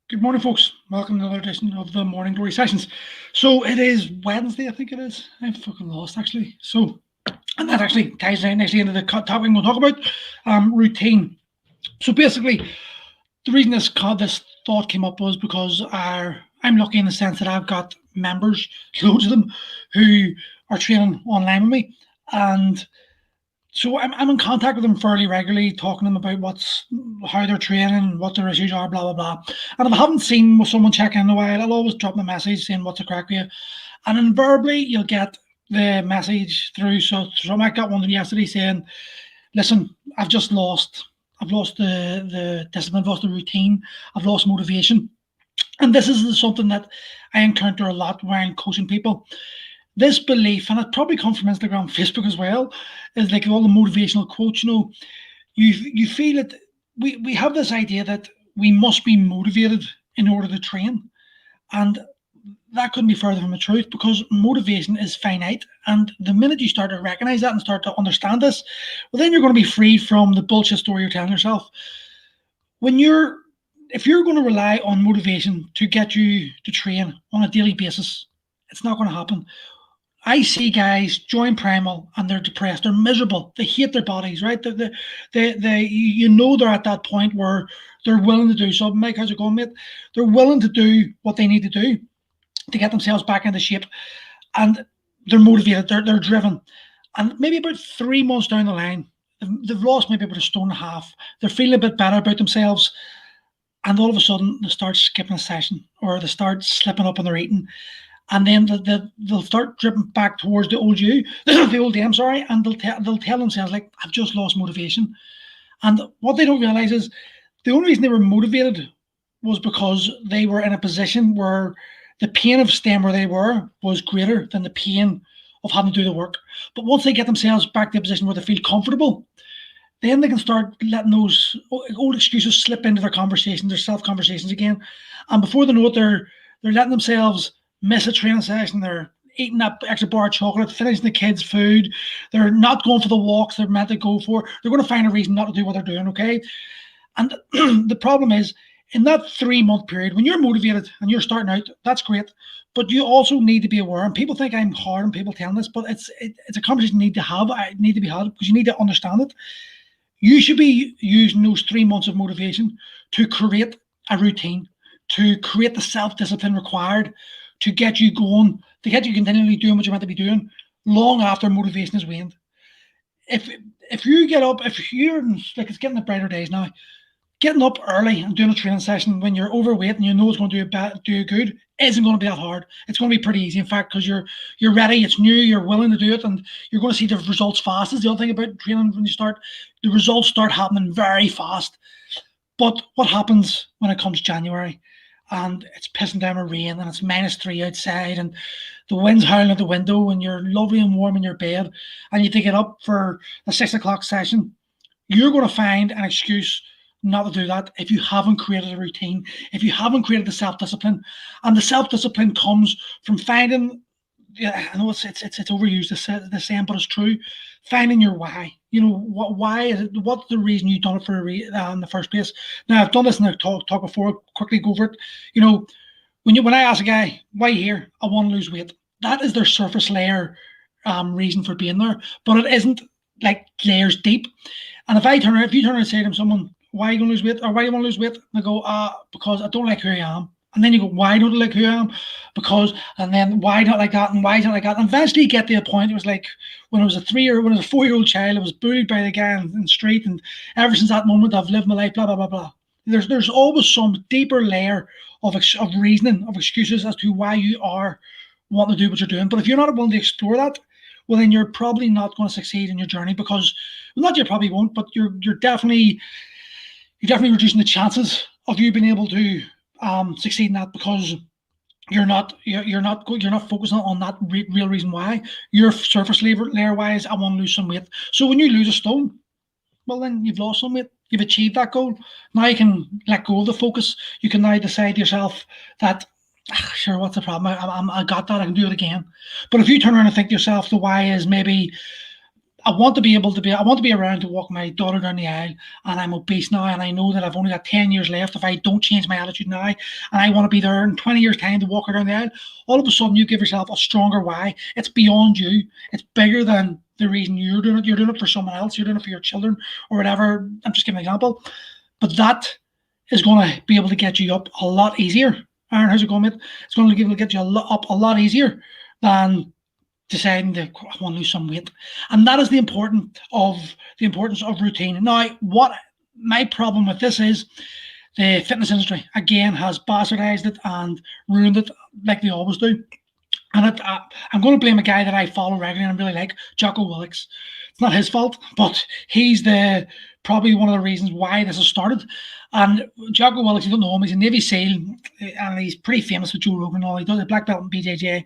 Good morning, folks. Welcome to another edition of the Morning Glory Sessions. So it is Wednesday, I think it is. I'm fucking lost, actually. And that actually ties right nicely into the topic I'm going to talk about, routine. So basically, the reason this thought came up was because I'm lucky in the sense that I've got members, loads of them, who are training online with me, and so I'm in contact with them fairly regularly, talking to them about how they're training, what their issues are, blah blah blah. And if I haven't seen someone check in a while, I'll always drop them a message saying what's the crack with you, and invariably you'll get the message through. So I got one yesterday saying, "Listen, I've lost the discipline, I've lost the routine, I've lost motivation." And this is something that I encounter a lot when I'm coaching people. This belief, and it probably comes from Instagram, Facebook as well, is like all the motivational quotes. You feel it. We have this idea that we must be motivated in order to train, and that couldn't be further from the truth, because motivation is finite. And the minute you start to recognize that and start to understand this, well, then you're going to be freed from the bullshit story you're telling yourself. When you're If you're going to rely on motivation to get you to train on a daily basis, it's not going to happen. I see guys join Primal and they're depressed, they're miserable, they hate their bodies, right? They're at that point where they're willing to do something. Mike, how's it going, mate? They're willing to do what they need to do to get themselves back into shape, and they're motivated, they're driven. And maybe about 3 months down the line, they've lost maybe about a stone and a half. They're feeling a bit better about themselves, and all of a sudden they start skipping a session, or they start slipping up on their eating, and then they'll start dripping back towards the old you, the old them, sorry, and they'll tell themselves, like, I've just lost motivation. And what they don't realize is the only reason they were motivated was because they were in a position where the pain of staying where they were was greater than the pain of having to do the work. But once they get themselves back to a position where they feel comfortable, then they can start letting those old excuses slip into their conversations, their self conversations again. And before they know it, they're letting themselves miss a training session. They're eating that extra bar of chocolate, finishing the kids' food. They're not going for the walks they're meant to go for. They're going to find a reason not to do what they're doing, okay? And the problem is, in that 3 month period, when you're motivated and you're starting out, that's great. But you also need to be aware, and people think I'm hard on people telling this, but it's a conversation you need to have. I need to be had, because you need to understand it. You should be using those 3 months of motivation to create a routine, to create the self-discipline required to get you going, to get you continually doing what you're meant to be doing long after motivation has waned. If you get up, if you're like, it's getting the brighter days now, getting up early and doing a training session when you're overweight and you know it's going to do good isn't going to be that hard. It's going to be pretty easy, in fact, because you're ready, it's new, you're willing to do it, and you're going to see the results fast. Is the other thing about training. When you start, the results start happening very fast. But what happens when it comes January and it's pissing down with rain and it's -3 outside and the wind's howling out the window and you're lovely and warm in your bed and you take it up for a 6 o'clock session? You're going to find an excuse not to do that if you haven't created a routine, if you haven't created the self-discipline. And the self-discipline comes from finding, yeah, I know it's overused, the saying, but it's true. Finding your why. Why is it? What's the reason you've done it for in the first place? Now, I've done this in the talk before. I'll quickly go over it. When I ask a guy, why are you here? I want to lose weight. That is their surface layer reason for being there, but it isn't like layers deep. And if you turn around and say to someone, why are you going to lose weight, or why do you want to lose weight? And I go, because I don't like who I am. And then you go, why don't I like who I am? Because, and then why not like that? And why don't I like that? And eventually you get to a point. It was like when I was a 4-year-old child, I was bullied by the guy in the street. And ever since that moment, I've lived my life, blah, blah, blah, blah. There's always some deeper layer of reasoning, of excuses as to why you are wanting to do what you're doing. But if you're not willing to explore that, well, then you're probably not going to succeed in your journey, because, well, not you probably won't, but you're definitely reducing the chances of you being able to succeed in that, because you're not focusing on that real reason why. Your surface layer wise, I want to lose some weight. So when you lose a stone, well, then you've lost some weight. You've achieved that goal. Now you can let go of the focus. You can now decide to yourself that, sure, what's the problem? I got that. I can do it again. But if you turn around and think to yourself, the why is maybe I want to be able to be. I want to be around to walk my daughter down the aisle, and I'm obese now, and I know that I've only got 10 years left if I don't change my attitude now, and I want to be there in 20 years' time to walk her down the aisle. All of a sudden, you give yourself a stronger why. It's beyond you. It's bigger than the reason you're doing it. You're doing it for someone else. You're doing it for your children or whatever. I'm just giving an example, but that is going to be able to get you up a lot easier. Aaron, how's it going, mate? It's going to be able to get you up a lot easier than deciding to I want to lose some weight, and that is the importance of routine. Now, what my problem with this is, the fitness industry again has bastardized it and ruined it like they always do. And I'm going to blame a guy that I follow regularly and really like, Jocko Willink. It's not his fault, but he's probably one of the reasons why this has started. And Jocko Willink, you don't know him, he's a Navy SEAL, and he's pretty famous with Joe Rogan and all. He does a black belt in BJJ.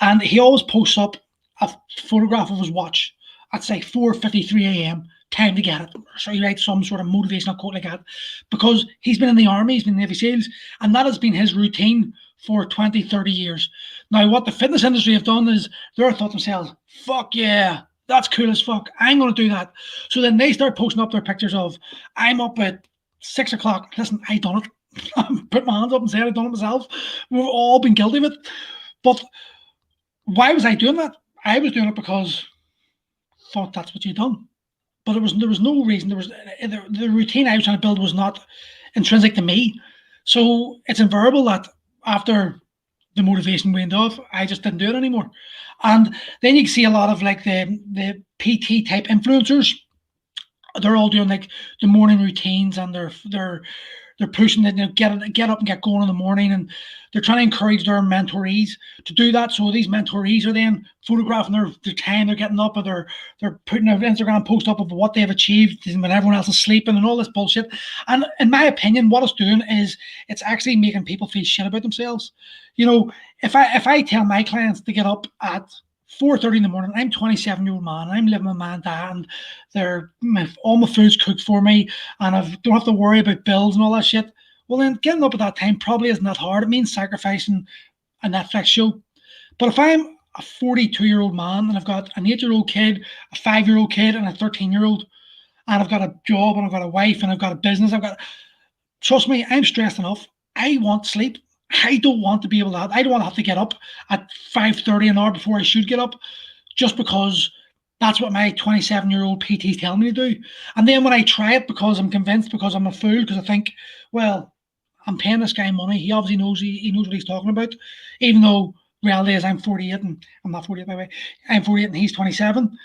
And he always posts up a photograph of his watch at, say, 4:53 a.m., time to get it. So he writes some sort of motivational quote like that, because he's been in the army, he's been in Navy SEALs, and that has been his routine for 20, 30 years. Now, what the fitness industry have done is they're thought themselves, fuck yeah, that's cool as fuck, I'm going to do that. So then they start posting up their pictures of, I'm up at 6 o'clock. Listen, I done it. I put my hands up and said I done it myself. We've all been guilty of it. But why was I doing that? I was doing it because I thought that's what you'd done. But there was no reason. There was the routine I was trying to build was not intrinsic to me. So it's invariable that after the motivation waned off, I just didn't do it anymore. And then you can see a lot of like the PT type influencers. They're all doing like the morning routines, and they're pushing it, get up and get going in the morning, and they're trying to encourage their mentorees to do that. So these mentorees are then photographing their time they're getting up, or they're putting an Instagram post up of what they've achieved when everyone else is sleeping and all this bullshit. And in my opinion, what it's doing is it's actually making people feel shit about themselves. You know, if I tell my clients to get up at 4:30 in the morning, I'm a 27-year-old man, I'm living with my dad, and all my food's cooked for me, and I don't have to worry about bills and all that shit. Well, then getting up at that time probably isn't that hard. It means sacrificing a Netflix show. But if I'm a 42-year-old man and I've got an 8-year-old kid, a 5-year-old kid, and a 13-year-old, and I've got a job, and I've got a wife, and I've got a business, trust me, I'm stressed enough. I want sleep. I don't want to be able to I don't want to have to get up at 5:30 an hour before I should get up, just because that's what my 27-year-old PT is telling me to do. And then when I try it, because I'm convinced, because I'm a fool, because I think, well, I'm paying this guy money, he obviously knows he knows what he's talking about, even though reality is I'm 48, and I'm not 48 by the way, I'm 48 and he's 27.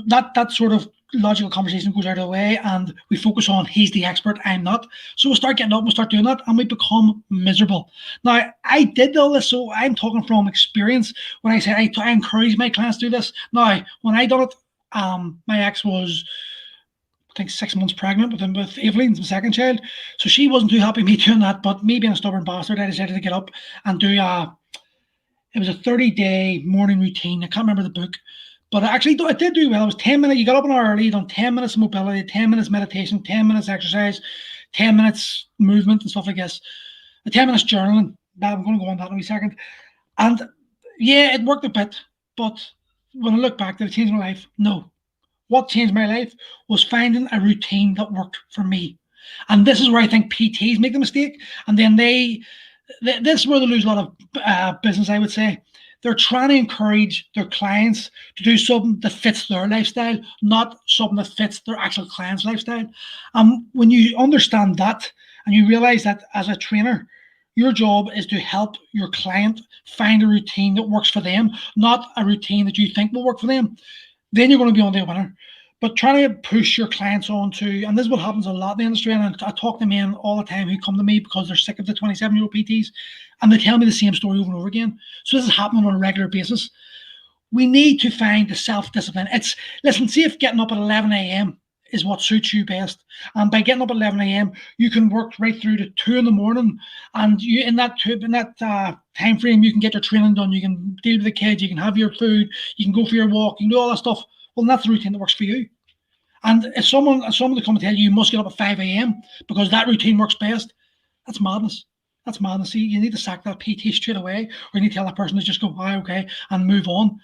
That sort of logical conversation goes out of the way, and we focus on he's the expert, I'm not. So we'll start getting up, we'll start doing that, and we become miserable. Now, I did all this, so I'm talking from experience when I say I encourage my clients to do this. Now, when I done it, my ex was, I think, 6 months pregnant with Evelyn, my second child. So she wasn't too happy me doing that, but me being a stubborn bastard, I decided to get up and do it was a 30-day morning routine. I can't remember the book, but actually, it did do well. It was 10 minutes. You got up an hour early, you done 10 minutes of mobility, 10 minutes meditation, 10 minutes exercise, 10 minutes movement and stuff like this. 10 minutes journaling. I'm going to go on that in a wee second. And yeah, it worked a bit. But when I look back, did it change my life? No. What changed my life was finding a routine that worked for me. And this is where I think PTs make the mistake. And then this is where they lose a lot of business, I would say. They're trying to encourage their clients to do something that fits their lifestyle, not something that fits their actual client's lifestyle. When you understand that, and you realize that as a trainer, your job is to help your client find a routine that works for them, not a routine that you think will work for them, then you're going to be on the winner. But trying to push your clients on to, and this is what happens a lot in the industry, and I talk to men all the time who come to me because they're sick of the 27-year-old PTs, and they tell me the same story over and over again. So this is happening on a regular basis. We need to find the self-discipline. Listen, see if getting up at 11 a.m. is what suits you best. And by getting up at 11 a.m., you can work right through to 2 in the morning. And you in that time frame, you can get your training done. You can deal with the kids. You can have your food. You can go for your walk. You can do all that stuff. Well, that's the routine that works for you. And if someone to come and tell you must get up at 5 a.m. because that routine works best, that's madness. That's madness. See, you need to sack that PT straight away, or you need to tell that person to just go, okay, and move on.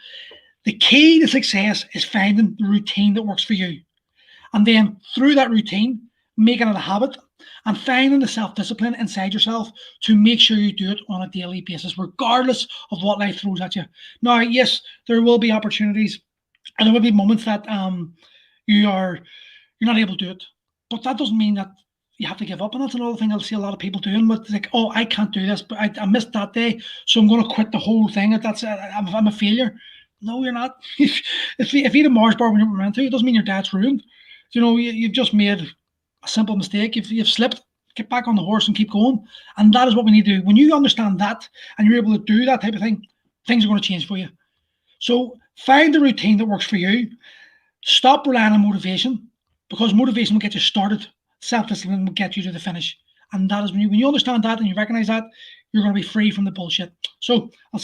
The key to success is finding the routine that works for you. And then through that routine, making it a habit and finding the self-discipline inside yourself to make sure you do it on a daily basis, regardless of what life throws at you. Now, yes, there will be opportunities and there will be moments that you're not able to do it. But that doesn't mean that you have to give up. And that's another thing I'll see a lot of people doing with like, oh, I can't do this, but I missed that day, so I'm going to quit the whole thing. I'm a failure. No, you're not. If you eat a Mars bar when you're meant to, it doesn't mean your dad's ruined. You've just made a simple mistake. You've slipped. Get back on the horse and keep going. And that is what we need to do. When you understand that and you're able to do that type of thing, things are going to change for you. So find the routine that works for you. Stop relying on motivation, because motivation will get you started. Self-discipline will get you to the finish. And that is when you understand that and you recognize that, you're going to be free from the bullshit. So I'll see